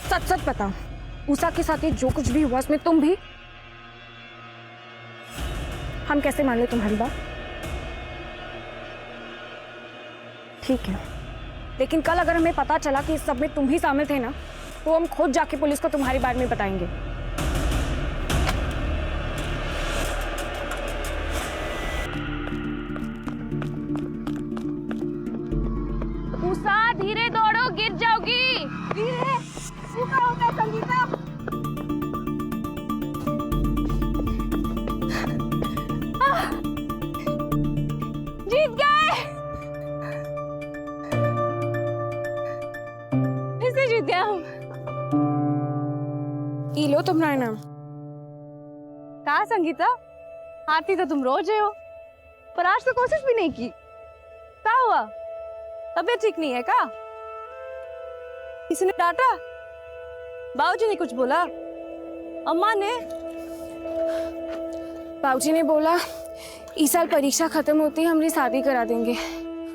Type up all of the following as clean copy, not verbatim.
सच सच बताओ, उषा के साथ ये जो कुछ भी हुआ उसमें तुम भी? हम कैसे मान ले तुम्हारी बात? ठीक है, लेकिन कल अगर हमें पता चला कि इस सब में तुम भी शामिल थे ना, तो हम खुद जाके पुलिस को तुम्हारे बारे में बताएंगे। उषा, धीरे दौड़ो, गिर जाओगी। धीरे। क्या होता है संगीता? जीत गए। कैसे जीत गए हम? ये लो तुम्हारा नाम। कहा संगीता, हारती तो तुम रोज हो, पर आज तो कोशिश भी नहीं की। क्या हुआ? तबीयत ठीक नहीं है क्या? किसी ने डांटा? बाबूजी ने कुछ बोला? अम्मा ने? बाबूजी ने बोला इस साल परीक्षा खत्म होती है हमारी शादी करा देंगे।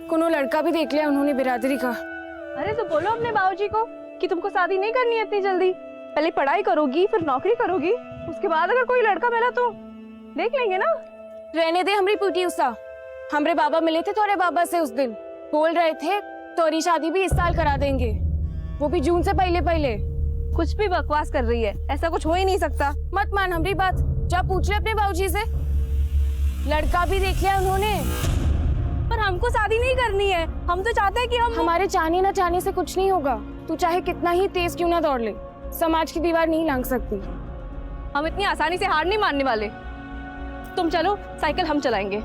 कोनो लड़का भी देख लिया उन्होंने बिरादरी का। अरे तो बोलो अपने बाबूजी को कि तुमको शादी नहीं करनी है इतनी जल्दी, पहले पढ़ाई करोगी फिर नौकरी करोगी, उसके बाद अगर कोई लड़का मिला तो देख लेंगे ना। रहने दे हमारी पूटी उषा। हमारे बाबा मिले थे तोरे बाबा से उस दिन, बोल रहे थे तोरी शादी भी इस साल करा देंगे, वो भी जून से पहले पहले। कुछ भी बकवास कर रही है, ऐसा कुछ हो ही नहीं सकता। मत मान हमारी बात, जा पूछ ले अपने बाबूजी से। लड़का भी देख लिया उन्होंने। पर हमको शादी नहीं करनी है, हम तो चाहते हैं कि हमारे चाहने न चाहने से कुछ नहीं होगा। तू चाहे कितना ही तेज क्यों ना दौड़ ले, समाज की दीवार नहीं लांघ सकती। हम इतनी आसानी से हार नहीं मानने वाले। तुम चलो, साइकिल हम चलाएंगे।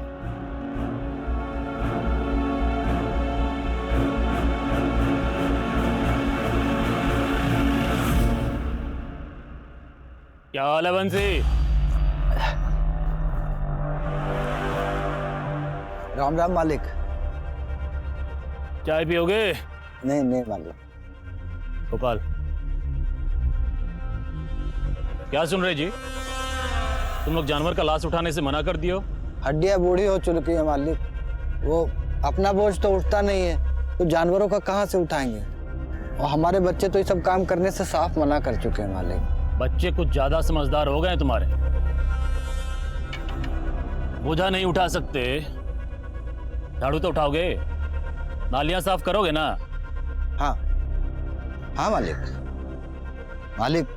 क्या हाल है बंसी? राम राम मालिक। चाय पियोगे? नहीं नहीं मालिक। गोपाल, क्या सुन रहे जी? तुम लोग जानवर का लाश उठाने से मना कर दियो। हड्डियां बूढ़ी हो चुकी है मालिक, वो अपना बोझ तो उठता नहीं है, तो जानवरों का कहाँ से उठाएंगे? और हमारे बच्चे तो ये सब काम करने से साफ मना कर चुके हैं मालिक। बच्चे कुछ ज्यादा समझदार हो गए हैं तुम्हारे। बोझा नहीं उठा सकते, झाड़ू तो उठाओगे, नालियां साफ करोगे ना? हाँ हाँ मालिक। मालिक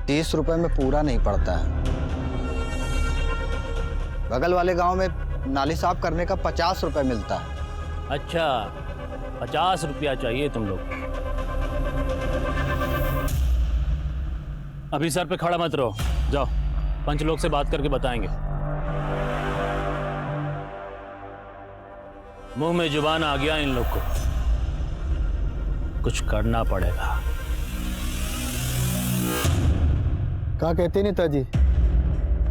30 रुपए में पूरा नहीं पड़ता है। बगल वाले गांव में नाली साफ करने का 50 रुपए मिलता है। अच्छा, 50 रुपया चाहिए तुम लोग। अभी सर पे खड़ा मत रहो, जाओ पंच लोग से बात करके बताएंगे। मुंह में जुबान आ गया इन लोग को, कुछ करना पड़ेगा। क्या कहते नेताजी,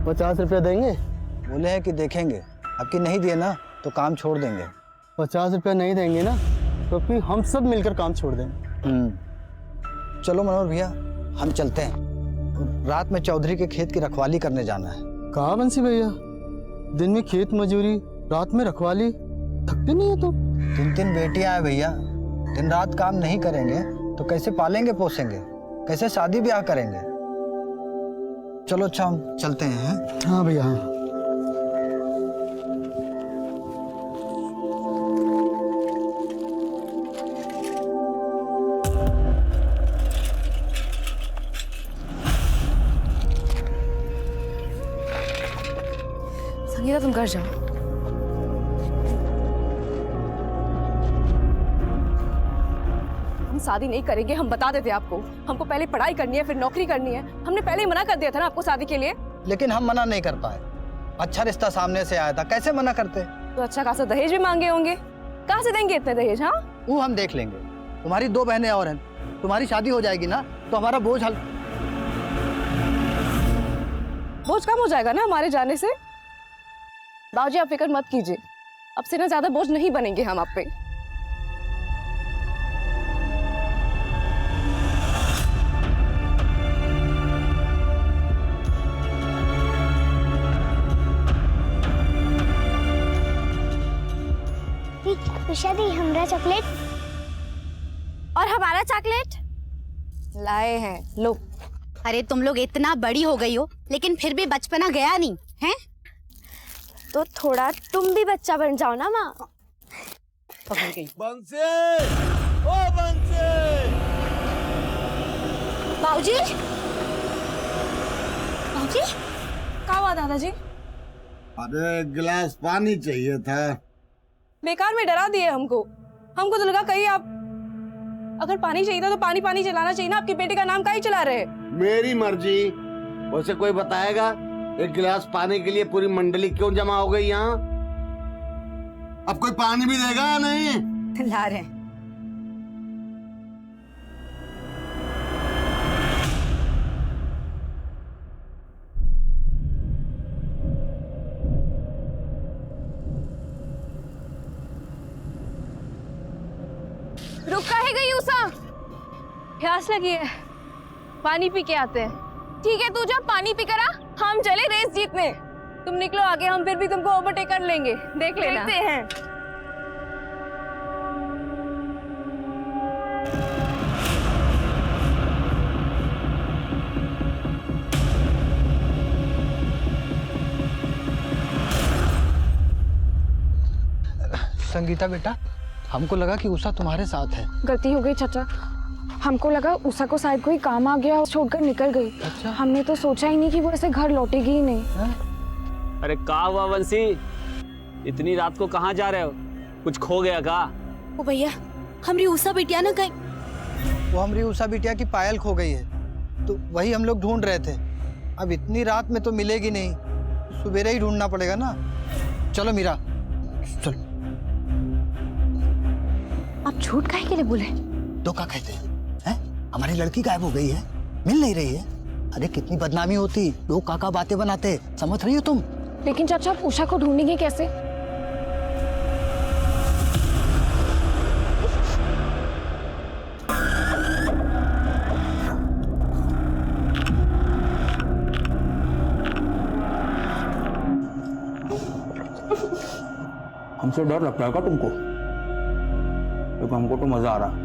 50 रुपया देंगे? बोले हैं कि देखेंगे, अब कि नहीं दिए ना तो काम छोड़ देंगे। 50 रुपया नहीं देंगे ना तो फिर हम सब मिलकर काम छोड़ देंगे। चलो मनोहर भैया, हम चलते हैं। रात में चौधरी के खेत की रखवाली करने जाना है। कहाँ बंसी भैया, दिन में खेत मजूरी, रात में रखवाली, थकते नहीं है तुम? 3 बेटियां हैं भैया, दिन रात काम नहीं करेंगे तो कैसे पालेंगे पोसेंगे, कैसे शादी ब्याह करेंगे? चलो अच्छा हम चलते हैं। हाँ भैया हाँ। संगीता तुम घर जाओ। हम शादी नहीं करेंगे, हम बता देते आपको। हमको पहले पढ़ाई करनी है फिर नौकरी करनी है। हमने पहले ही मना कर दिया था ना आपको शादी के लिए। लेकिन हम मना नहीं कर पाए, अच्छा रिश्ता सामने से आया था, कैसे मना करते? तो अच्छा खासा दहेज भी मांगे होंगे, कहाँ से देंगे इतने दहेज? हाँ वो हम देख लेंगे। तुम्हारी 2 बहनें और हैं, तुम्हारी शादी हो जाएगी ना तो हमारा बोझ बोझ कम हो जाएगा ना हमारे जाने से। बाबूजी आप फिक्र मत कीजिए, अब से ना ज्यादा बोझ नहीं बनेंगे हम आप पे। उषा दी हमरा चॉकलेट। और हमारा चॉकलेट। लाए हैं, लो। अरे तुम लोग इतना बड़ी हो गई हो लेकिन फिर भी बचपना गया नहीं है। तो थोड़ा तुम भी बच्चा बन जाओ ना माँ। बंसी, ओ बंसी। बाबूजी, बाबूजी, क्या हुआ दादाजी? अरे एक गिलास पानी चाहिए था। बेकार में डरा दिए हमको तो लगा कहीं आप अगर पानी चाहिए था तो पानी पानी चलाना चाहिए ना। आपके बेटे का नाम काहे चला रहे? मेरी मर्जी। वैसे कोई बताएगा एक गिलास पानी के लिए पूरी मंडली क्यों जमा हो गई यहाँ? अब कोई पानी भी देगा या नहीं? ला रहे हैं। रुक काहे गई उषा? प्यास लगी है, पानी पी के आते हैं। ठीक है, तू जा पानी पी कर आ, हम चले रेस जीतने। तुम निकलो आगे, हम फिर भी तुमको ओवरटेक कर लेंगे, देख लेना। देखते हैं। संगीता बेटा, हमको लगा कि उषा तुम्हारे साथ है। गलती हो गई चाचा, हमको लगा उषा को शायद कोई काम आ गया और छोड़कर निकल गई। अच्छा। हमने तो सोचा ही नहीं कि वो ऐसे घर लौटेगी ही नहीं। अरे का हुआ वंशी, इतनी रात को कहाँ जा रहे हो? कुछ खो गया का? ओ भैया, हमारी उषा बिटिया ना कहीं। वो हमारी उषा बिटिया की पायल खो गई है, तो वही हम लोग ढूंढ रहे थे। अब इतनी रात में तो मिलेगी नहीं, सुबेरे ही ढूंढना पड़ेगा ना। चलो मीरा, चलो। आप झूठ काहे के लिए बोले? तो क्या कहते हैं? हमारी लड़की गायब हो गई है, मिल नहीं रही है। अरे कितनी बदनामी होती, लोग काका बातें बनाते, समझ रही हो तुम? लेकिन चाचा, आप उषा को ढूंढेंगे कैसे? हमसे डर लगता है क्या तुमको? तो हमको तो मजा आ रहा।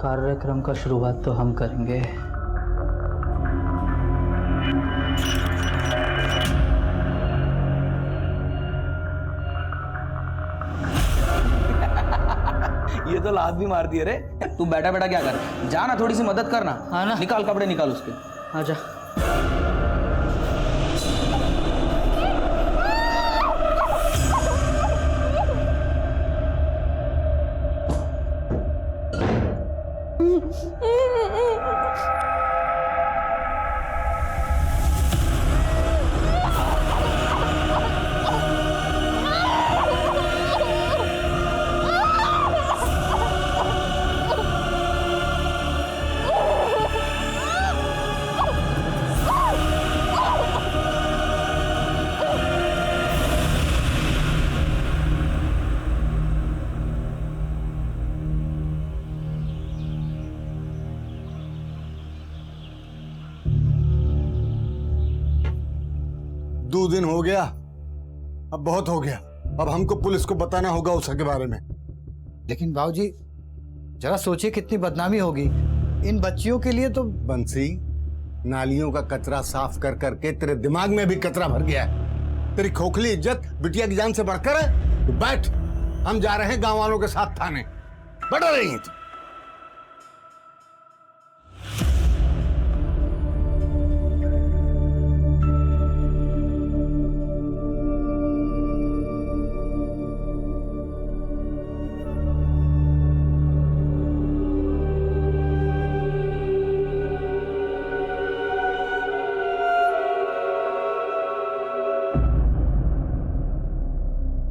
कार्यक्रम का शुरुआत तो हम करेंगे। ये तो लात भी मार दिए रे। तू बैठा बैठा क्या कर, जाना थोड़ी सी मदद करना। हाँ ना, निकाल कपड़े निकाल उसके। आजा। दो दिन हो गया, अब बहुत हो गया। अब हमको पुलिस को बताना होगा उसके बारे में। लेकिन बाबूजी, जरा सोचिए कितनी बदनामी होगी इन बच्चियों के लिए। तो बंसी, नालियों का कचरा साफ कर करके तेरे दिमाग में भी कचरा भर गया है। तेरी खोखली इज्जत बिटिया की जान से बढ़कर है। तो बैठ, हम जा रहे हैं गांव वालों के साथ थाने। बढ़ रही है तू।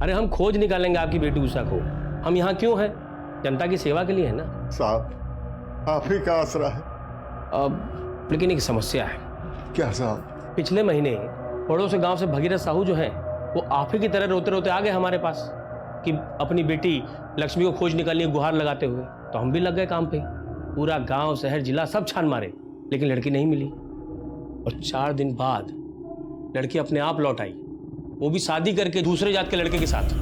अरे हम खोज निकालेंगे आपकी बेटी उषा को। हम यहाँ क्यों हैं? जनता की सेवा के लिए है ना साहब। आप ही का आसरा है। अब लेकिन एक समस्या है। क्या साहब? पिछले महीने पड़ोस गांव से भगीरथ साहू जो हैं, वो आप ही की तरह रोते रोते आ गए हमारे पास कि अपनी बेटी लक्ष्मी को खोज निकालनी है, गुहार लगाते हुए। तो हम भी लग गए काम पे। पूरा गांव, शहर, जिला सब छान मारे, लेकिन लड़की नहीं मिली। और 4 दिन बाद लड़की अपने आप लौट आई, वो भी शादी करके दूसरे जात के लड़के के साथ।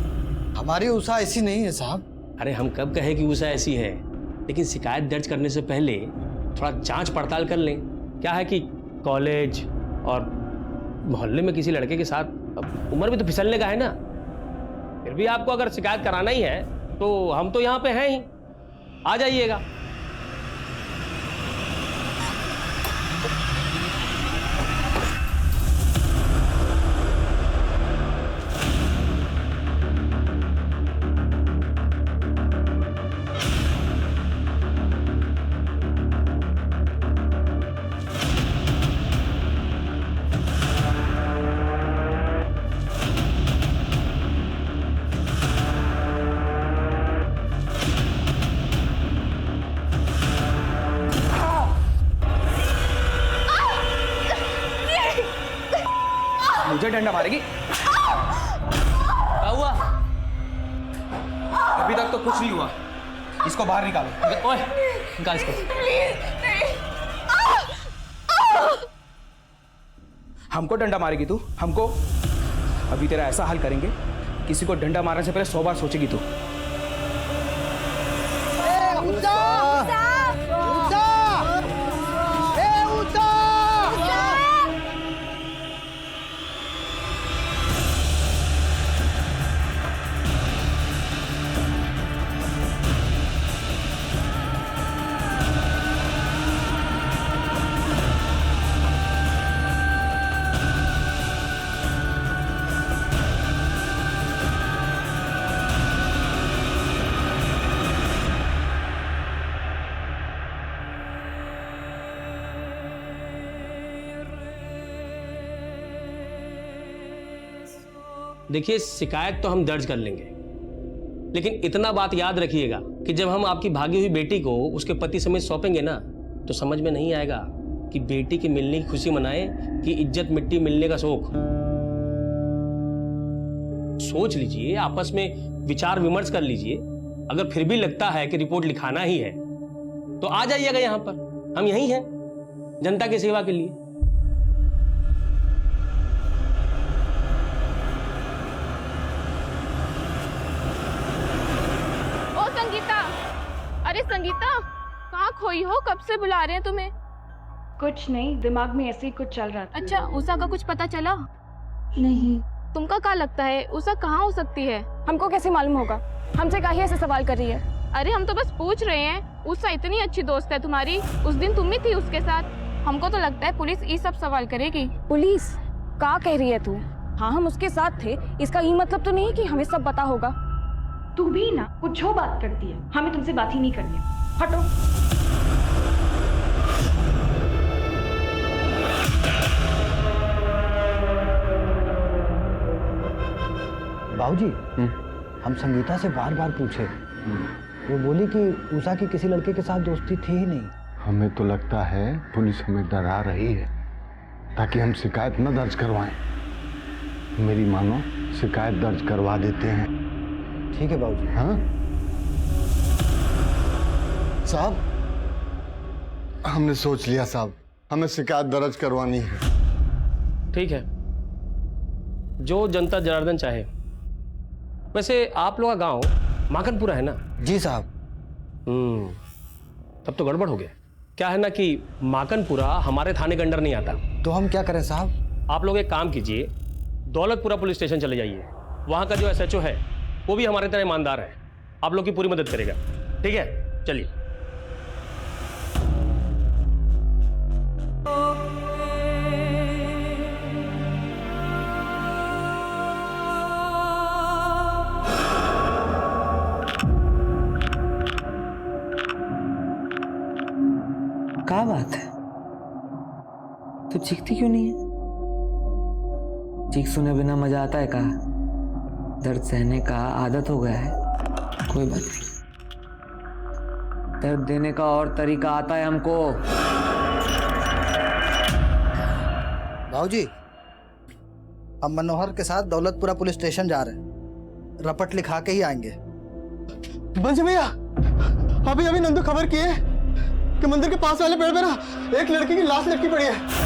हमारी उषा ऐसी नहीं है साहब। अरे हम कब कहे कि उषा ऐसी है, लेकिन शिकायत दर्ज करने से पहले थोड़ा जांच पड़ताल कर लें। क्या है कि कॉलेज और मोहल्ले में किसी लड़के के साथ, अब उम्र भी तो फिसलने का है ना। फिर भी आपको अगर शिकायत कराना ही है तो हम तो यहाँ पे हैं ही, आ जाइएगा। मुझे डंडा मारेगी? क्या हुआ? अभी तक तो कुछ नहीं हुआ। इसको बाहर निकालो। ओए, निकाल इसको। हमको डंडा मारेगी तू? हमको? अभी तेरा ऐसा हाल करेंगे, किसी को डंडा मारने से पहले 100 बार सोचेगी तू। देखिए, शिकायत तो हम दर्ज कर लेंगे, लेकिन इतना बात याद रखिएगा कि जब हम आपकी भागी हुई बेटी को उसके पति समेत सौंपेंगे ना, तो समझ में नहीं आएगा कि बेटी के मिलने की खुशी मनाए कि इज्जत मिट्टी मिलने का शोक। सोच लीजिए, आपस में विचार विमर्श कर लीजिए। अगर फिर भी लगता है कि रिपोर्ट लिखाना ही है तो आ जाइएगा यहाँ पर, हम यहीं हैं जनता की सेवा के लिए। अरे संगीता, कहाँ खोई हो? कब से बुला रहे हैं तुम्हें? कुछ नहीं, दिमाग में ऐसे ही कुछ चल रहा था। अच्छा, उषा का कुछ पता चला? नहीं। तुमका क्या लगता है उषा कहाँ हो सकती है? हमको कैसे मालूम होगा? हमसे काहे ऐसे सवाल कर रही है? अरे हम तो बस पूछ रहे हैं। उषा इतनी अच्छी दोस्त है तुम्हारी, उस दिन तुम ही थी उसके साथ। हमको तो लगता है पुलिस ये सब सवाल करेगी। पुलिस? क्या कह रही है तू? हाँ, हम उसके साथ थे, इसका ये मतलब तो नहीं कि हमें सब पता होगा। तू भी ना कुछ जो बात करती है, हमें तुमसे बात ही नहीं करनी। हटो। बाबूजी, हम संगीता से बार बार पूछे, वो बोली कि उषा की किसी लड़के के साथ दोस्ती थी ही नहीं। हमें तो लगता है पुलिस हमें डरा रही है ताकि हम शिकायत न दर्ज करवाएं। मेरी मानो, शिकायत दर्ज करवा देते हैं। ठीक है बाबूजी। हाँ साहब, हमने सोच लिया साहब, हमें शिकायत दर्ज करवानी है। ठीक है, जो जनता जनार्दन चाहे। वैसे आप लोग का गांव माखनपुरा है ना? जी साहब। तब तो गड़बड़ हो गया। क्या है ना कि माखनपुरा हमारे थाने के अंडर नहीं आता। तो हम क्या करें साहब? आप लोग एक काम कीजिए, दौलतपुरा पुलिस स्टेशन चले जाइए। वहां का जो SHO है वो भी हमारे तरह ईमानदार है, आप लोग की पूरी मदद करेगा। ठीक है, चलिए। क्या बात है, तू चीखती क्यों नहीं है? चीख सुने बिना मजा आता है? कहा दर्द सहने का आदत हो गया है। कोई बात नहीं, दर्द देने का और तरीका आता है हमको। बाबूजी, हम मनोहर के साथ दौलतपुरा पुलिस स्टेशन जा रहे हैं, रपट लिखा के ही आएंगे। बंसी भैया, अभी नंदू खबर किए कि मंदिर के पास वाले पेड़ पे ना एक लड़की की लाश लटकी पड़ी है।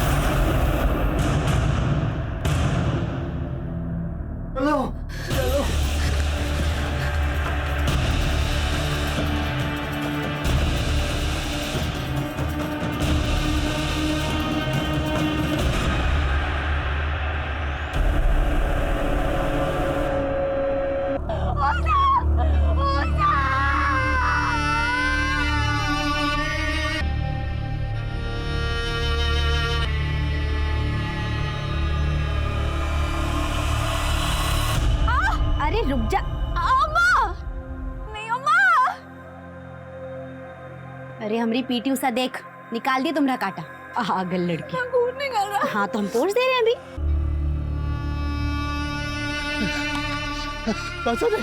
अरे हमारी पीटी उषा देख, निकाल दिया तुम्हारा काटा। पागल लड़की। खून निकल रहा। हाँ तो हम पोछ दे रहे हैं अभी। चाचा जी,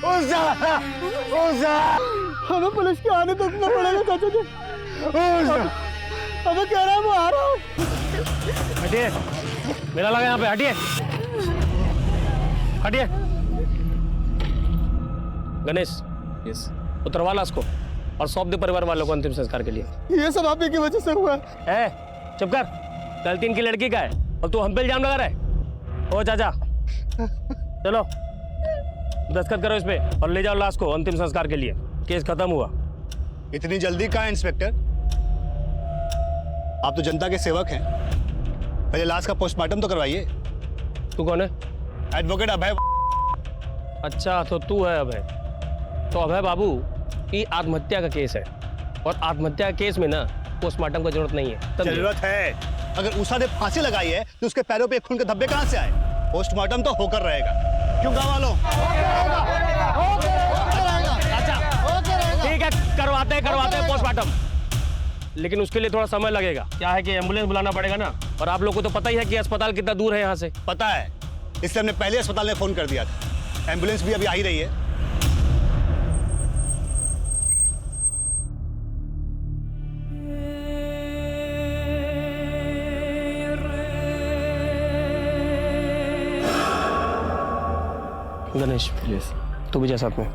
उषा, उषा, हमें पुलिस के आने तक ना पड़ेगा चाचा जी। उषा, हमें कह रहा है वो आ रहा हूँ। हटिए, मेला लगा यहाँ पे, हटिए हटिए। गणेश, यस उतरवा ला उसको और सौंप दे परिवार वालों को अंतिम संस्कार के लिए। ये सब आप ही की वजह से हुआ है। चुप कर, गलती इनकी लड़की का है और तू हम पे इल्जाम लगा रहा है। ओ चाचा, चलो दस्तखत करो इस पे और ले जाओ लाश को अंतिम संस्कार के लिए। केस खत्म हुआ। इतनी जल्दी कहाँ इंस्पेक्टर? आप तो जनता के सेवक हैं, पहले लाश का पोस्टमार्टम तो करवाइए। तू कौन है? एडवोकेट अभय। अच्छा तो तू है अभय। तो अभय बाबू, ये आत्महत्या का केस है और आत्महत्या केस में ना पोस्टमार्टम की जरूरत नहीं है। जरूरत है। अगर उषा ने फांसी लगाई है तो उसके पैरों पे खून के धब्बे कहाँ से आए? पोस्टमार्टम तो होकर रहेगा। क्यों गाँव वालों? ठीक है, करवाते हैं पोस्टमार्टम, लेकिन उसके लिए थोड़ा समय लगेगा। क्या है कि एम्बुलेंस बुलाना पड़ेगा ना, और आप लोग को तो पता ही है कि अस्पताल कितना दूर है यहाँ से। पता है, इसलिए हमने पहले अस्पताल में फोन कर दिया था। एम्बुलेंस भी अभी आ ही रही है। गणेश, यस तू भी जा साथ में।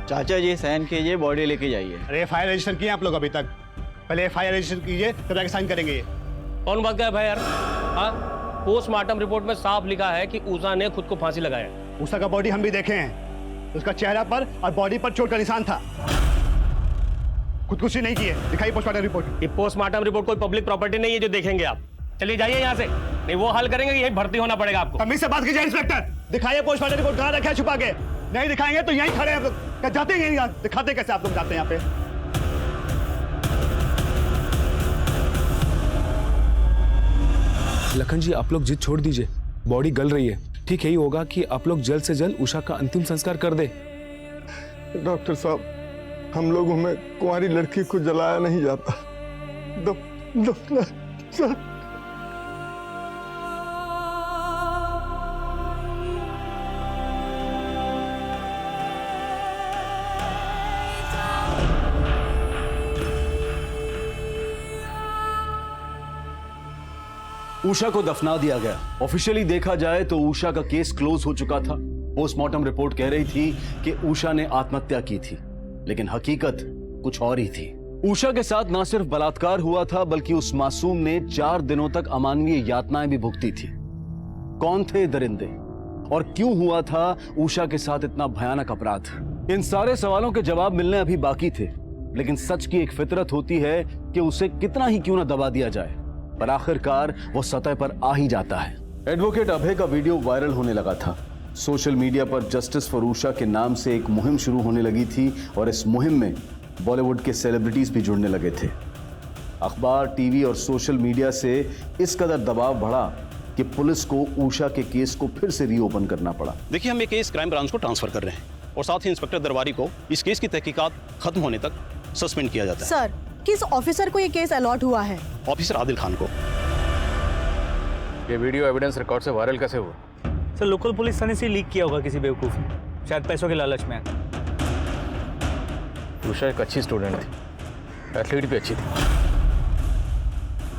चाचा जी साइन कीजिए, बॉडी लेके जाइए। अरे एफआईआर रजिस्टर किए आप लोग अभी तक? पहले एफआईआर रजिस्टर कीजिए, तब जाके साइन करेंगे ये। कौन बात का है भाई यार? हाँ, पोस्टमार्टम रिपोर्ट में साफ लिखा है कि उषा ने खुद को फांसी लगाया। उषा का बॉडी हम भी देखे हैं, उसका चेहरा पर और बॉडी पर चोट का निशान था। खुदकुशी नहीं की है। दिखाइए पोस्टमार्टम रिपोर्ट। ये पोस्टमार्टम रिपोर्ट कोई पब्लिक प्रॉपर्टी नहीं है जो देखेंगे आप। चलिए जाइए यहाँ से, नहीं वो हल करेंगे, यही भर्ती होना पड़ेगा आपको। तमीज से बात कीजिए इंस्पेक्टर। दिखाइए पोस्टमार्टम रिपोर्ट, कहाँ रखा है छुपा के? नहीं दिखाएंगे तो यहीं खड़े हैं आप लोग। क्या जाते हैं यहीं? दिखाते कैसे आप लोग जाते हैं यहाँ पे? लखन जी, आप लोग जिद छोड़ दीजिए, बॉडी गल रही है। ठीक यही होगा कि आप लोग जल्द से जल्द उषा का अंतिम संस्कार कर दे। डॉक्टर साहब, हम लोगों में कुंवारी लड़की को जलाया नहीं जाता। उषा को दफना दिया गया। ऑफिशियली देखा जाए तो उषा का केस क्लोज हो चुका था। पोस्टमार्टम रिपोर्ट कह रही थी कि उषा ने आत्महत्या की थी, लेकिन हकीकत कुछ और ही थी। उषा के साथ न सिर्फ बलात्कार हुआ था, बल्कि उस मासूम ने 4 दिनों तक अमानवीय यातनाएं भी भुगती थी। कौन थे दरिंदे और क्यों हुआ था उषा के साथ इतना भयानक अपराध? इन सारे सवालों के जवाब मिलने अभी बाकी थे, लेकिन सच की एक फितरत होती है कि उसे कितना ही क्यों न दबा दिया जाए, पर आखिरकार वो सतह पर आ ही जाता है। एडवोकेट अभय का वीडियो वायरल होने लगा था। सोशल मीडिया पर जस्टिस फॉर उषा के नाम से एक मुहिम शुरू होने लगी थी और इस मुहिम में बॉलीवुड के सेलिब्रिटीज भी जुड़ने लगे थे। अखबार, टीवी और सोशल मीडिया से इस कदर दबाव बढ़ा कि पुलिस को उषा के केस को फिर से रीओपन करना पड़ा। देखिए, हम ये केस क्राइम ब्रांच को ट्रांसफर कर रहे हैं और साथ ही इंस्पेक्टर दरबारी को इस केस की तहकीकात खत्म होने तक सस्पेंड किया जाता है। सर, किस ऑफिसर को ये केस अलॉट हुआ है? ऑफिसर आदिल खान को। ये वीडियो एविडेंस रिकॉर्ड से वायरल कैसे हुआ? सर, लोकल पुलिस थाने से लीक किया होगा किसी बेवकूफ़ ने, शायद पैसों के लालच में। उषा एक अच्छी स्टूडेंट थी, एथलीट भी अच्छी थी।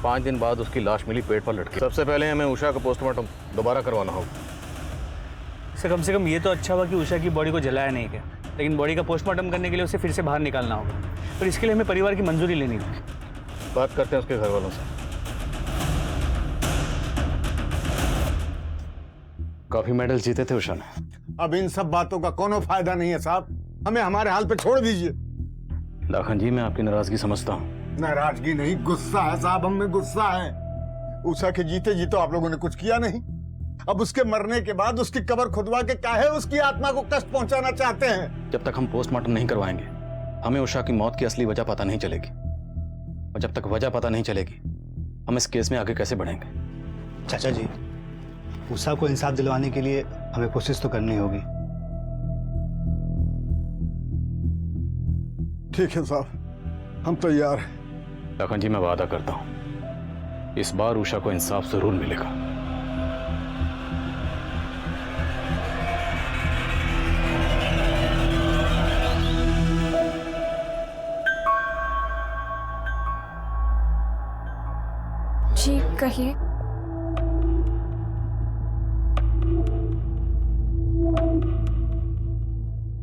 5 दिन बाद उसकी लाश मिली पेट पर लटकी। सबसे पहले हमें उषा का पोस्टमार्टम दोबारा करवाना होगा। सर, कम से कम ये तो अच्छा हुआ कि उषा की बॉडी को जलाया नहीं गया, लेकिन बॉडी का पोस्टमार्टम करने के लिए उसे फिर से बाहर निकालना होगा, और इसके लिए हमें परिवार की मंजूरी लेनी होगी। बात करते हैं उसके घर वालों से। काफी मेडल जीते थे उषा ने। अब इन सब बातों का कोनो फायदा नहीं है साहब, हमें हमारे हाल पे छोड़ दीजिए। लखन जी, मैं आपकी नाराजगी समझता हूँ, नाराजगी नहीं, गुस्सा है साहब, हम में गुस्सा है। उषा के जीते जी तो आप लोगों ने कुछ किया नहीं, अब उसके मरने के बाद उसकी कब्र खुदवा के काहे उसकी आत्मा को कष्ट पहुंचाना चाहते हैं? जब तक हम पोस्टमार्टम नहीं करवाएंगे हमें उषा की मौत की असली वजह पता नहीं चलेगी, और जब तक वजह पता नहीं चलेगी हम इस केस में आगे कैसे बढ़ेंगे? चाचा जी, उषा को इंसाफ दिलवाने के लिए हमें कोशिश तो करनी होगी। ठीक है साहब, हम तैयार हैं। लखन जी, मैं वादा करता हूं इस बार उषा को इंसाफ जरूर मिलेगा। जी कहिए।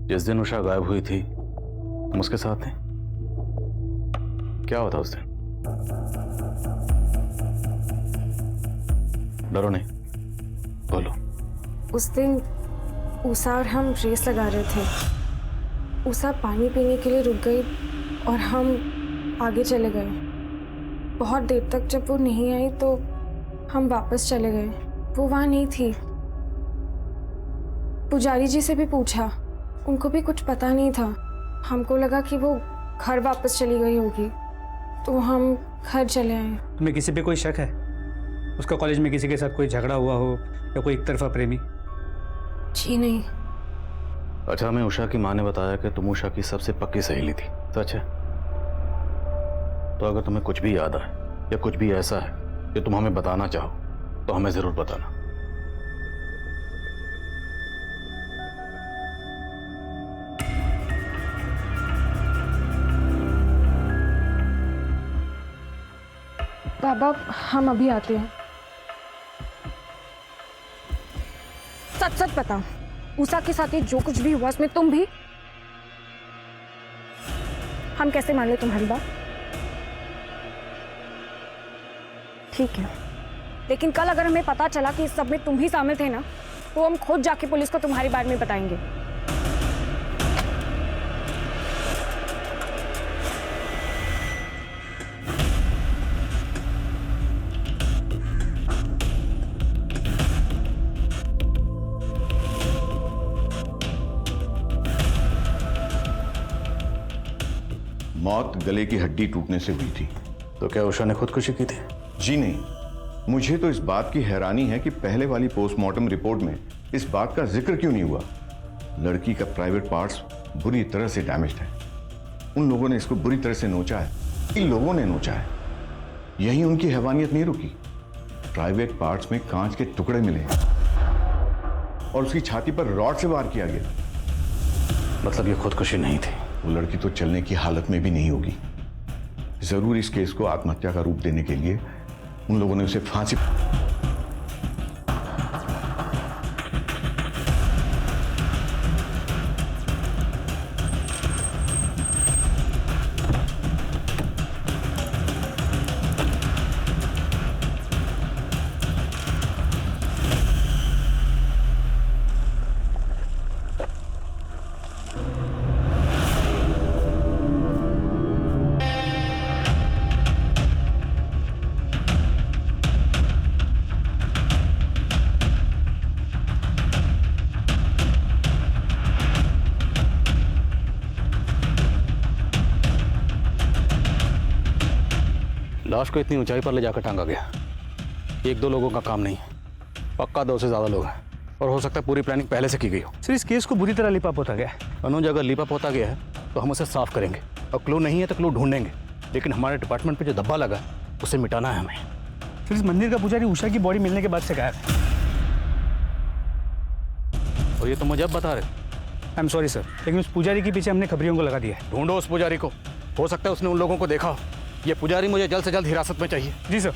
जिस दिन उषा गायब हुई थी तुम उसके साथ थे, क्या होता उस दिन? डरो नहीं, बोलो। उस दिन उषा और हम रेस लगा रहे थे। उषा पानी पीने के लिए रुक गई और हम आगे चले गए। बहुत देर तक जब वो नहीं आई तो हम वापस चले गए। वो वहाँ नहीं थी। पुजारी जी से भी पूछा, उनको भी कुछ पता नहीं था। हमको लगा कि वो घर वापस चली गई होगी, तो हम घर चले आए। तुम्हें किसी पे कोई शक है? उसका कॉलेज में किसी के साथ कोई झगड़ा हुआ हो या कोई एक तरफा प्रेमी? जी नहीं। अच्छा, हमें उषा की माँ ने बताया कि तुम उषा की सबसे पक्की सहेली थी, सच है? तो अगर तुम्हें कुछ भी याद आए या कुछ भी ऐसा है कि तुम हमें बताना चाहो तो हमें जरूर बताना। बाबा, हम अभी आते हैं। सच सच बताओ, उषा के साथ ये जो कुछ भी हुआ उसमें तुम भी? हम कैसे मान ले तुम्हारी बात? ठीक है, लेकिन कल अगर हमें पता चला कि इस सब में तुम ही शामिल थे ना, तो हम खुद जाके पुलिस को तुम्हारे बारे में बताएंगे। मौत गले की हड्डी टूटने से हुई थी। तो क्या उषा ने खुदकुशी की थी? जी नहीं, मुझे तो इस बात की हैरानी है कि पहले वाली पोस्टमार्टम रिपोर्ट में इस बात का जिक्र क्यों नहीं हुआ। लड़की का प्राइवेट पार्ट्स बुरी तरह से डैमेज्ड है। उन लोगों ने इसको बुरी तरह से नोचा है, इन लोगों ने नोचा है। यही उनकी हैवानियत नहीं रुकी। प्राइवेट पार्ट्स में कांच के टुकड़े मिले हैं और उसकी छाती पर रॉड से वार किया गया। मतलब ये खुदकुशी नहीं थी? वो लड़की तो चलने की हालत में भी नहीं होगी। जरूर इस केस को आत्महत्या का रूप देने के लिए उन लोगों ने उसे फांसी। लाश को इतनी ऊंचाई पर ले जाकर टांगा गया। एक दो लोगों का काम नहीं है, पक्का 2 से ज्यादा लोग हैं, और हो सकता है पूरी प्लानिंग पहले से की गई हो। सर, इस केस को बुरी तरह लिपा पोता गया है। अनुज, अगर लिपा पोता गया है तो हम उसे साफ करेंगे, और क्लू नहीं है तो क्लू ढूंढेंगे, लेकिन हमारे डिपार्टमेंट पे जो धब्बा लगा उसे मिटाना है हमें। सर, इस मंदिर का पुजारी उषा की बॉडी मिलने के बाद से गायब है। और ये तो मुझे अब बता रहे? आई एम सॉरी सर, लेकिन उस पुजारी के पीछे हमने खबरियों को लगा दिया है। ढूंढो उस पुजारी को, हो सकता है उसने उन लोगों को देखा हो। ये पुजारी मुझे जल्द से जल्द हिरासत में चाहिए। जी सर।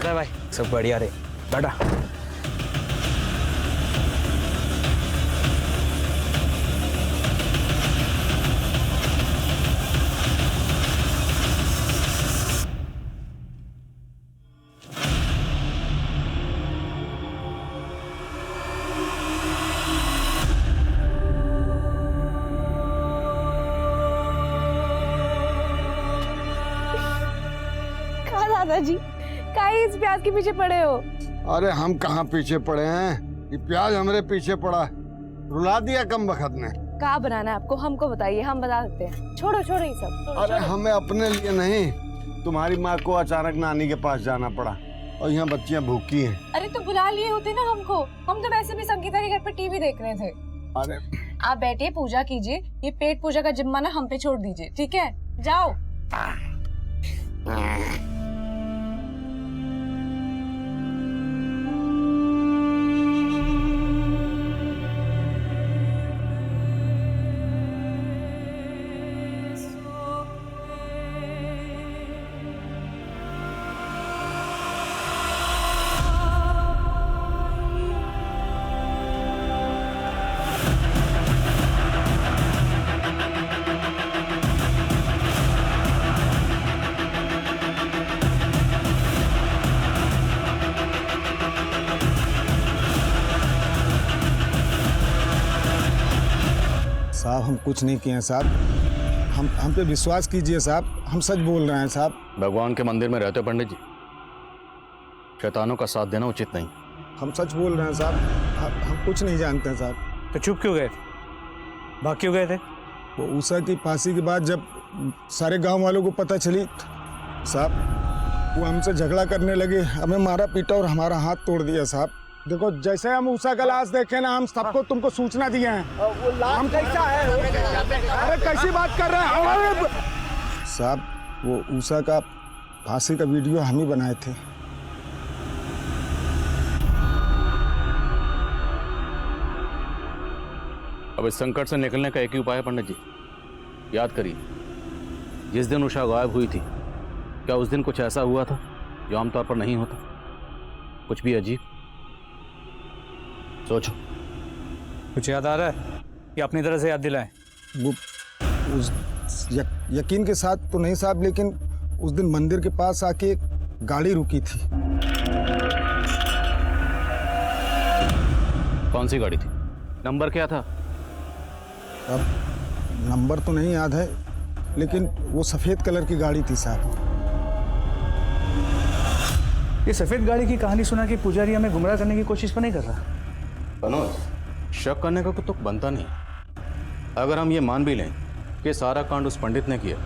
कैसा है भाई? सब बढ़िया रे, बेटा। दादाजी काहे इस प्याज के पीछे पड़े हो? अरे हम कहाँ पीछे पड़े हैं, ये प्याज हमारे पीछे पड़ा है। रुला दिया कम बखत ने। क्या बनाना है आपको, हमको बताइए, हम बता सकते हैं। छोड़ो छोड़ो ये सब। अरे हमें अपने लिए नहीं, तुम्हारी माँ को अचानक नानी के पास जाना पड़ा और यहाँ बच्चियाँ भूखी हैं। अरे तो बुला लिए होते ना हमको, हम तो वैसे भी संगीता के घर पे टीवी देख रहे थे। अरे आप बैठिए, पूजा कीजिए, ये पेट पूजा का जिम्मा ना हम पे छोड़ दीजिए, ठीक है? जाओ। साहब हम कुछ नहीं किए हैं साहब, हम पे विश्वास कीजिए साहब, हम सच बोल रहे हैं साहब। भगवान के मंदिर में रहते हो पंडित जी, शैतानों का साथ देना उचित नहीं। हम सच बोल रहे हैं साहब, हम कुछ नहीं जानते हैं साहब। तो चुप क्यों गए, भाग क्यों गए थे? वो उषा की फांसी के बाद जब सारे गांव वालों को पता चली साहब, वो हमसे झगड़ा करने लगे, हमें मारा पीटा और हमारा हाथ तोड़ दिया साहब। देखो जैसे हम उषा का लाश देखे ना, हम सबको तुमको सूचना दिए हैं। हम कैसा है? अरे कैसी बात कर रहे हैं साहब? वो उषा का फांसी का वीडियो हम ही बनाए थे। अब इस संकट से निकलने का एक ही उपाय है पंडित जी, याद करिए जिस दिन उषा गायब हुई थी, क्या उस दिन कुछ ऐसा हुआ था जो आमतौर पर नहीं होता? कुछ भी अजीब? सोचो। कुछ याद आ रहा है कि अपनी तरह से याद दिलाएं? वो यकीन के साथ तो नहीं साहब, लेकिन उस दिन मंदिर के पास आके एक गाड़ी रुकी थी। कौन सी गाड़ी थी? नंबर क्या था? अब नंबर तो नहीं याद है, लेकिन वो सफेद कलर की गाड़ी थी साहब। ये सफेद गाड़ी की कहानी सुना कि पुजारी हमें गुमराह करने की कोशिश तो नहीं कर रहा? मनोज, शक करने का तो बनता नहीं। अगर हम ये मान भी लें कि सारा कांड उस पंडित ने किया,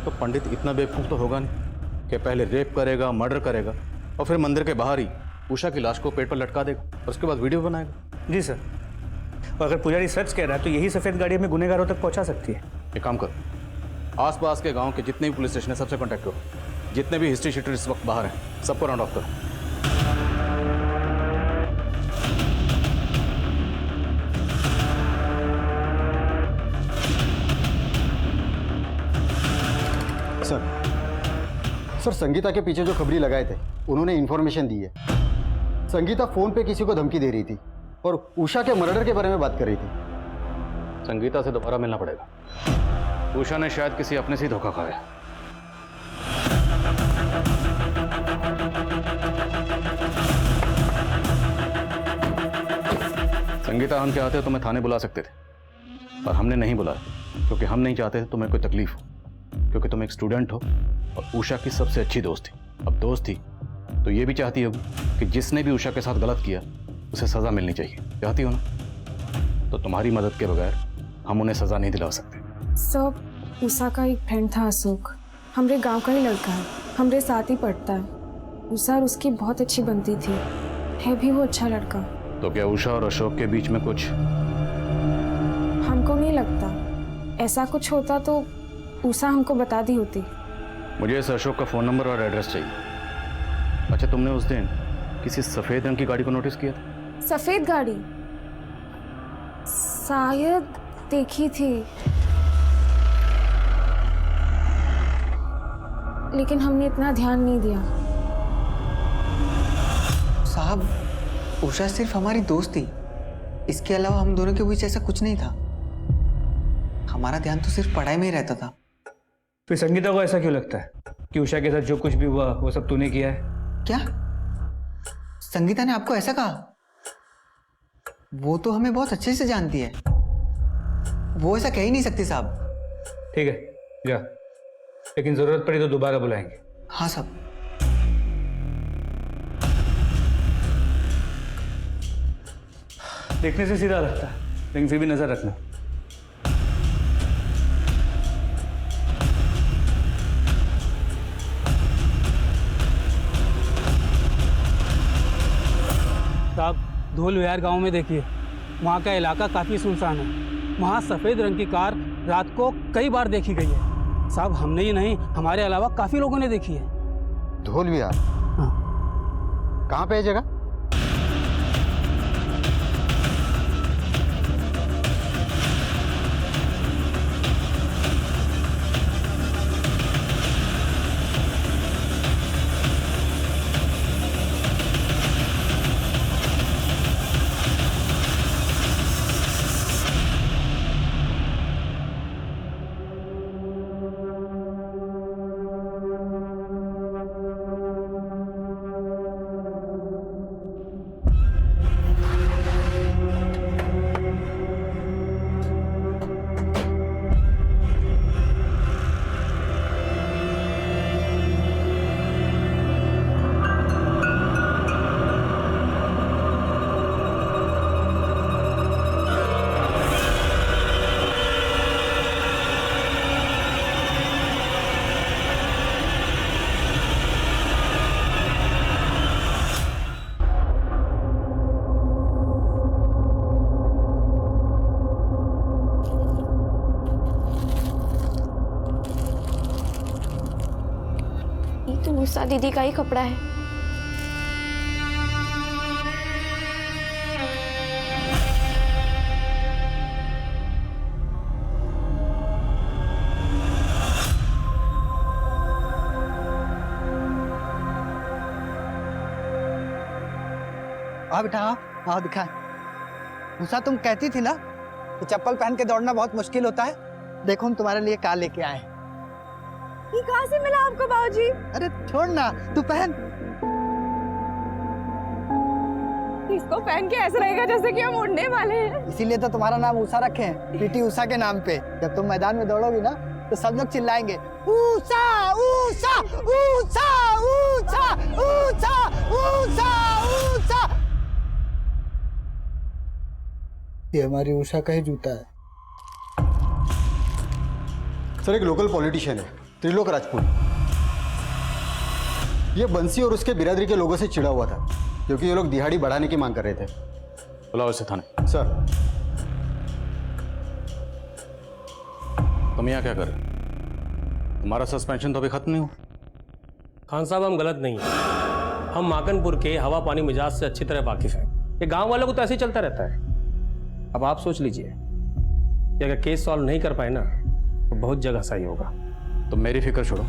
तो पंडित इतना बेवकूफ़ तो होगा नहीं कि पहले रेप करेगा, मर्डर करेगा और फिर मंदिर के बाहर ही उषा की लाश को पेट पर लटका देगा और उसके बाद वीडियो बनाएगा। जी सर, और अगर पुजारी सच कह रहा है तो यही सफ़ेद गाड़ी हमें गुनहगारों तक पहुंचा सकती है। एक काम करो, आसपास के गांव के जितने भी पुलिस स्टेशन है सबसे कांटेक्ट करो, जितने भी हिस्ट्री शीटर इस वक्त बाहर हैं सबको राउंड ऑफ करो। सर संगीता के पीछे जो खबरी लगाए थे उन्होंने इन्फॉर्मेशन दी है। संगीता फोन पे किसी को धमकी दे रही थी और उषा के मर्डर के बारे में बात कर रही थी। संगीता से दोबारा मिलना पड़ेगा। उषा ने शायद किसी अपने से ही धोखा खाया। संगीता, हम चाहते तुम्हें थाने बुला सकते थे, पर हमने नहीं बुलाया क्योंकि हम नहीं चाहते थे तुम्हें कोई तकलीफ हो, क्योंकि तुम एक स्टूडेंट हो और उषा की सबसे अच्छी दोस्त थी। अब दोस्त थी तो ये भी चाहती होगी कि जिसने भी उषा के साथ गलत किया उसे सज़ा मिलनी चाहिए, चाहती हो ना? तो तुम्हारी मदद के बगैर हम उन्हें सज़ा नहीं दिला सकते। सब उषा का एक फ्रेंड था अशोक, हमारे गांव का ही लड़का है, हमारे साथ ही पढ़ता है। उषा और उसकी बहुत अच्छी बनती थी, है भी वो अच्छा लड़का। तो क्या उषा और अशोक के बीच में कुछ? हमको नहीं लगता, ऐसा कुछ होता तो उषा हमको बता दी होती। मुझे इस अशोक का फ़ोन नंबर और एड्रेस चाहिए। अच्छा, तुमने उस दिन किसी सफ़ेद रंग की गाड़ी को नोटिस किया था? सफ़ेद गाड़ी शायद देखी थी, लेकिन हमने इतना ध्यान नहीं दिया। साहब, उषा सिर्फ हमारी दोस्त थी, इसके अलावा हम दोनों के बीच ऐसा कुछ नहीं था। हमारा ध्यान तो सिर्फ पढ़ाई में ही रहता था। फिर संगीता को ऐसा क्यों लगता है कि उषा के साथ जो कुछ भी हुआ वो सब तूने किया है? क्या संगीता ने आपको ऐसा कहा? वो तो हमें बहुत अच्छे से जानती है, वो ऐसा कह ही नहीं सकती साहब। ठीक है, जा, लेकिन जरूरत पड़ी तो दोबारा बुलाएंगे। हाँ साहब। देखने से सीधा लगता है, लेकिन फिर भी नजर रखना। साहब, धोल विहार गांव में देखिए, वहाँ का इलाका काफ़ी सुनसान है। वहाँ सफ़ेद रंग की कार रात को कई बार देखी गई है। साहब, हमने ही नहीं, हमारे अलावा काफ़ी लोगों ने देखी है। धोल विहार? हाँ। कहाँ पे है जगह? उषा दीदी का ही कपड़ा है। आओ बेटा, आओ दिखा। उषा, तुम कहती थी ना कि चप्पल पहन के दौड़ना बहुत मुश्किल होता है। देखो हम तुम्हारे लिए क्या लेके आए। ये कहाँ से मिला आपको बाबूजी? अरे छोड़ ना, तू पहन। इसको पहन के ऐसा लगेगा जैसे कि हम उड़ने वाले हैं। इसीलिए तो तुम्हारा नाम उषा रखे हैं, पीटी उषा के नाम पे। जब तुम मैदान में दौड़ोगी ना तो सब लोग चिल्लाएंगे, उषा उषा उषा उषा उषा उषा उषा। ये हमारी उषा का ही जूता है। सर, एक लोकल पॉलिटिशियन है, त्रिलोक राजपूत। ये बंसी और उसके बिरादरी के लोगों से चिढ़ा हुआ था क्योंकि ये लोग दिहाड़ी बढ़ाने की मांग कर रहे थे। बुलाओ इसे थाने। सर। तुम यहाँ क्या कर रहे हो? तुम्हारा सस्पेंशन तो अभी खत्म नहीं हुआ। खान साहब, हम गलत नहीं हैं। हम माकनपुर के हवा पानी मिजाज से अच्छी तरह वाकिफ हैं। ये गांव वालों को तो ऐसे ही चलता रहता है। अब आप सोच लीजिए कि अगर केस सॉल्व नहीं कर पाए ना तो बहुत जगह सही होगा। तो मेरी फिक्र छोड़ो,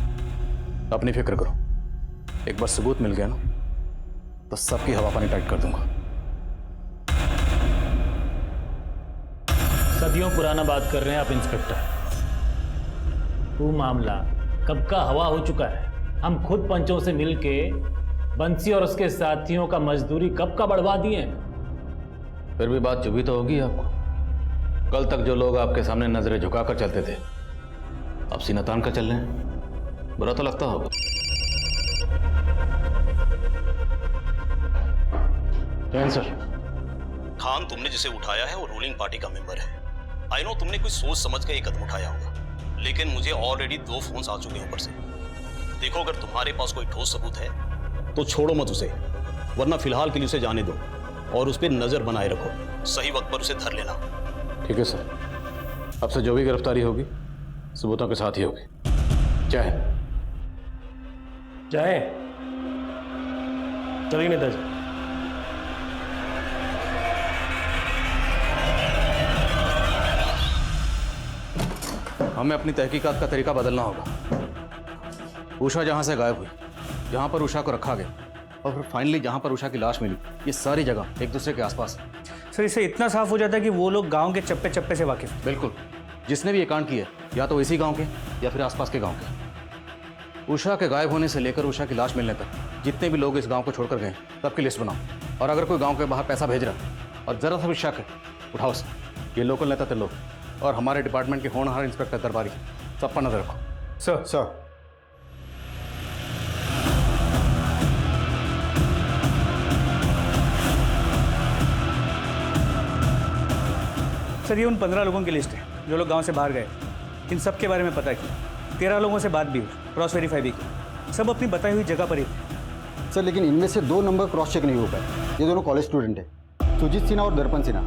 अपनी फिक्र करो। एक बार सबूत मिल गया ना तो सबकी हवा पानी टाइट कर दूंगा। सदियों पुराना बात कर रहे हैं आप इंस्पेक्टर। वो मामला कब का हवा हो चुका है। हम खुद पंचों से मिलके बंसी और उसके साथियों का मजदूरी कब का बढ़वा दिए हैं। फिर भी बात चुभी तो होगी आपको। कल तक जो लोग आपके सामने नजरें झुकाकर चलते थे अब सीना तान कर चल रहे हैं। बुरा तो लगता होगा। जैन सर। खान, तुमने जिसे उठाया है वो रूलिंग पार्टी का मेंबर है। आई नो तुमने कुछ सोच समझ के ये कदम उठाया होगा, लेकिन मुझे ऑलरेडी 2 फोन्स आ चुके हैं ऊपर से। देखो, अगर तुम्हारे पास कोई ठोस सबूत है तो छोड़ो मत उसे, वरना फिलहाल के लिए उसे जाने दो और उस पर नजर बनाए रखो। सही वक्त पर उसे धर लेना। ठीक है सर। अब से जो भी गिरफ्तारी होगी सबूतों के साथ ही होगी। जय हिंद। जाए चलिए नेताजी। हमें अपनी तहकीकात का तरीका बदलना होगा। उषा जहां से गायब हुई, जहां पर उषा को रखा गया, और फिर फाइनली जहाँ पर उषा की लाश मिली, ये सारी जगह एक दूसरे के आसपास है। सर इससे इतना साफ हो जाता है कि वो लोग गांव के चप्पे चप्पे से वाकिफ। बिल्कुल, जिसने भी ये कांड किया या तो इसी गांव के या फिर आसपास के गांव के। उषा के गायब होने से लेकर उषा की लाश मिलने तक जितने भी लोग इस गांव को छोड़कर गए सबकी लिस्ट बनाओ, और अगर कोई गांव के बाहर पैसा भेज रहा और जरा सा भी शक है उठाओ से। ये लोकल नेता थे लोग और हमारे डिपार्टमेंट के होनहार इंस्पेक्टर दरबारी, सब पर नजर रखो। सर सर ये उन 15 लोगों की लिस्ट है जो लोग गांव से बाहर गए। इन सब के बारे में पता किया, 13 लोगों से बात भी हुई, क्रॉस वेरीफाई भी की, सब अपनी बताई हुई जगह पर ही थे। सर लेकिन इनमें से 2 नंबर क्रॉस चेक नहीं हो पाए। ये दोनों कॉलेज स्टूडेंट है, सुजीत सिन्हा और दर्पण सिन्हा।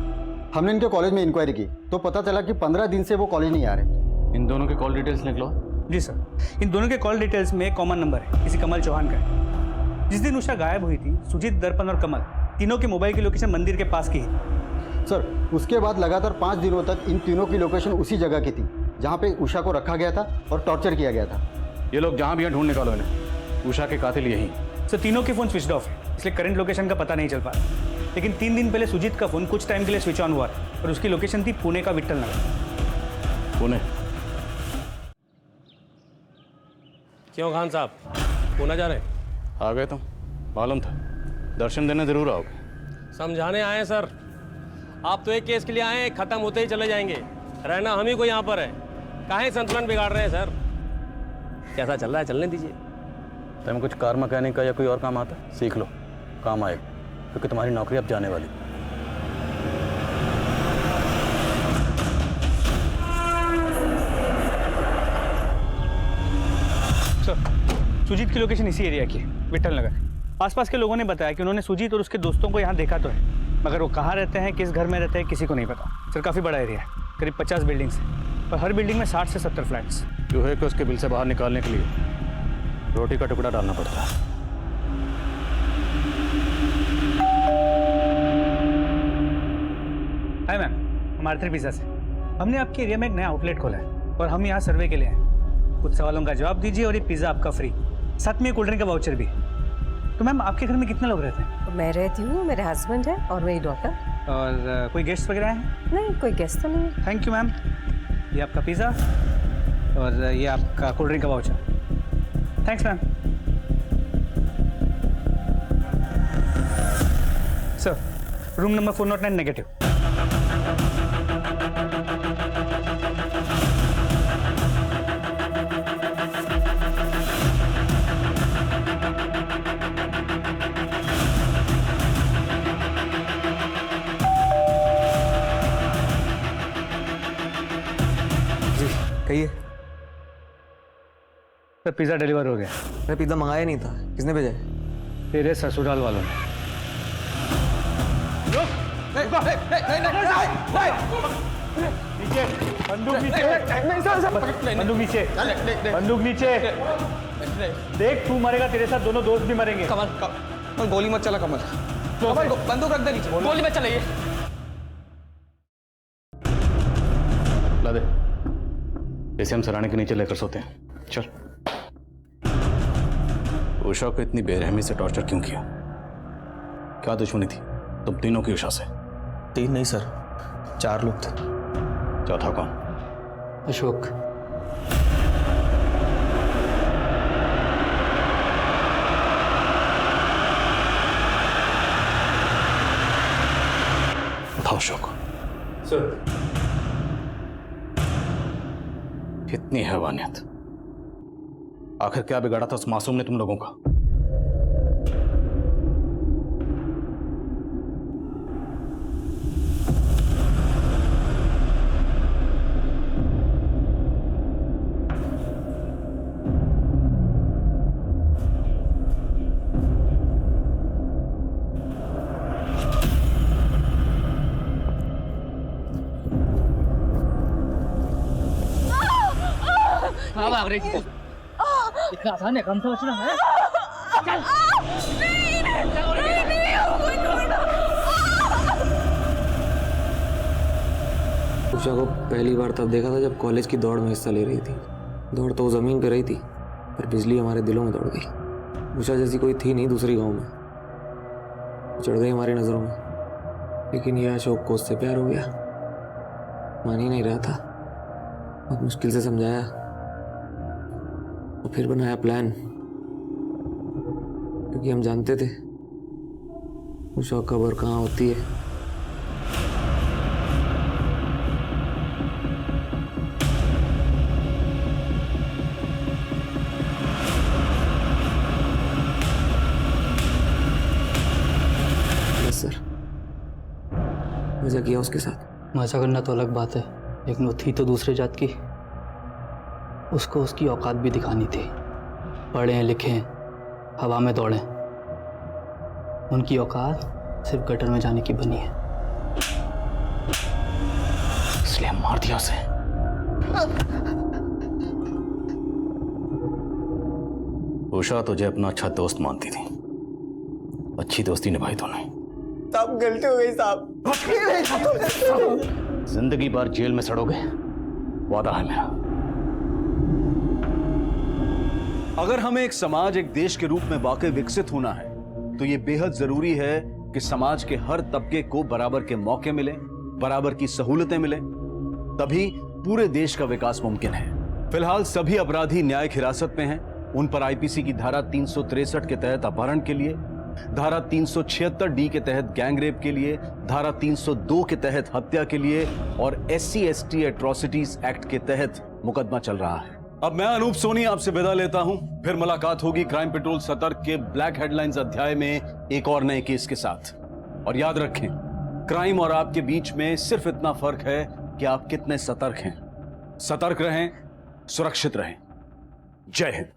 हमने इनके कॉलेज में इंक्वायरी की तो पता चला कि 15 दिन से वो कॉलेज नहीं आ रहे। इन दोनों के कॉल डिटेल्स निकलो। जी सर, इन दोनों के कॉल डिटेल्स में एक कॉमन नंबर है, किसी कमल चौहान का है। जिस दिन उषा गायब हुई थी, सुजीत, दर्पण और कमल तीनों की मोबाइल की लोकेशन मंदिर के पास की है। सर उसके बाद लगातार 5 दिनों तक इन तीनों की लोकेशन उसी जगह की थी जहाँ पे उषा को रखा गया था और टॉर्चर किया गया था। ये लोग जहाँ भी हैं ढूंढ निकालो इन्हें। उषा के कातिल यही। सर तीनों के फ़ोन स्विच ऑफ है, इसलिए करंट लोकेशन का पता नहीं चल पा रहा। लेकिन 3 दिन पहले सुजीत का फ़ोन कुछ टाइम के लिए स्विच ऑन हुआ और उसकी लोकेशन थी पुणे का विट्ठल नगर। पुणे? क्यों खान साहब, पुणे जा रहे? आ गए तुम, मालूम था। दर्शन देने जरूर आओगे। समझाने आए सर, आप तो एक केस के लिए आए हैं, खत्म होते ही चले जाएंगे। रहना हम ही को यहाँ पर है, काहे संतुलन बिगाड़ रहे हैं सर? कैसा चल रहा है, चलने दीजिए। तुम्हें कुछ कार मैकेनिक का या कोई और काम आता है, सीख लो, काम आएगा, क्योंकि तुम्हारी नौकरी अब जाने वाली। सर सुजीत की लोकेशन इसी एरिया की है, विट्ठल नगर। आसपास के लोगों ने बताया कि उन्होंने सुजीत और उसके दोस्तों को यहाँ देखा तो है, मगर वो कहाँ रहते हैं, किस घर में रहते हैं, किसी को नहीं पता। सर काफ़ी बड़ा एरिया है, करीब 50 बिल्डिंग्स हैं और हर बिल्डिंग में 60 से 70 फ्लैट्स। चूहे को उसके बिल से बाहर निकालने के लिए रोटी का टुकड़ा डालना पड़ता है। हाय मैम, हम आर्थर पिज़्ज़ा से। हमने आपके एरिया में एक नया आउटलेट खोला है और हम यहाँ सर्वे के लिए हैं। कुछ सवालों का जवाब दीजिए और ये पिज़्ज़ा आपका फ्री, साथ में कोल्ड ड्रिंक का वाउचर भी। तो मैम आपके घर में कितने लोग रहते हैं? मैं रहती हूँ, मेरे हस्बैंड है और मेरी डॉटर। और कोई गेस्ट वगैरह हैं? नहीं, कोई गेस्ट तो नहीं। Thank you ma'am. ये आपका पिज़्ज़ा और ये आपका कोल्ड ड्रिंक का voucher. Thanks ma'am. Sir room number 409 negative. कहिए। सर पिज़्ज़ा डिलीवर हो गया। मैं पिज़्ज़ा मंगाया नहीं था, किसने भेजा है? तेरे ससुराल वालों ने। नीचे बंदूक, नीचे बंदूक, नीचे बंदूक, नीचे। देख तू मरेगा, तेरे साथ दोनों दोस्त भी मरेंगे। कमल गोली मत चला। कमल बंदूक रख दे नीचे, गोली मत चलाइए। ला दे, इसे हम सराहने के नीचे लेकर सोते हैं। चल। उषा को इतनी बेरहमी से टॉर्चर क्यों किया? क्या दुश्मनी थी तुम तीनों की उषा से? 3 नहीं सर, 4 लोग थे। चौथा कौन? अशोक। उठाओ अशोक। सर कितनी हैवानियत! आखिर क्या बिगाड़ा था उस मासूम ने तुम लोगों का? कहाँ भाग रही थी? इतना आसान है काम समझना है? चल। उषा को पहली बार तब देखा था जब कॉलेज की दौड़ में हिस्सा ले रही थी। दौड़ तो वो जमीन पे रही थी, पर बिजली हमारे दिलों में दौड़ गई। उषा जैसी कोई थी नहीं दूसरी गांव में। चढ़ गई हमारी नजरों में, लेकिन यह अशोक को उससे प्यार हो गया। मान ही नहीं रहा था, बहुत मुश्किल से समझाया और फिर बनाया प्लान, क्योंकि हम जानते थे उषा कब और कहाँ होती है। यस सर, मजा किया उसके साथ। मजा करना तो अलग बात है, लेकिन वो थी तो दूसरे जात की। उसको उसकी औकात भी दिखानी थी। पढ़े हैं, लिखे हैं, हवा में दौड़े। उनकी औकात सिर्फ गटर में जाने की बनी है, इसलिए मार दिया उसे। उषा तुझे अपना अच्छा दोस्त मानती थी, अच्छी दोस्ती निभाई तूने। साहब गलती हो गई साहब। जिंदगी भर जेल में सड़ोगे, वादा है मेरा। अगर हमें एक समाज, एक देश के रूप में वाकई विकसित होना है तो ये बेहद जरूरी है कि समाज के हर तबके को बराबर के मौके मिले, बराबर की सहूलतें मिले, तभी पूरे देश का विकास मुमकिन है। फिलहाल सभी अपराधी न्यायिक हिरासत में हैं। उन पर आईपीसी की धारा 363 के तहत अपहरण के लिए, धारा 376 डी के तहत गैंगरेप के लिए, धारा 302 के तहत हत्या के लिए और SC/ST एट्रोसिटीज एक्ट के तहत मुकदमा चल रहा है। अब मैं अनूप सोनी आपसे विदा लेता हूं, फिर मुलाकात होगी क्राइम पेट्रोल सतर्क के ब्लैक हेडलाइंस अध्याय में एक और नए केस के साथ। और याद रखें, क्राइम और आपके बीच में सिर्फ इतना फर्क है कि आप कितने सतर्क हैं। सतर्क रहें, सुरक्षित रहें। जय हिंद।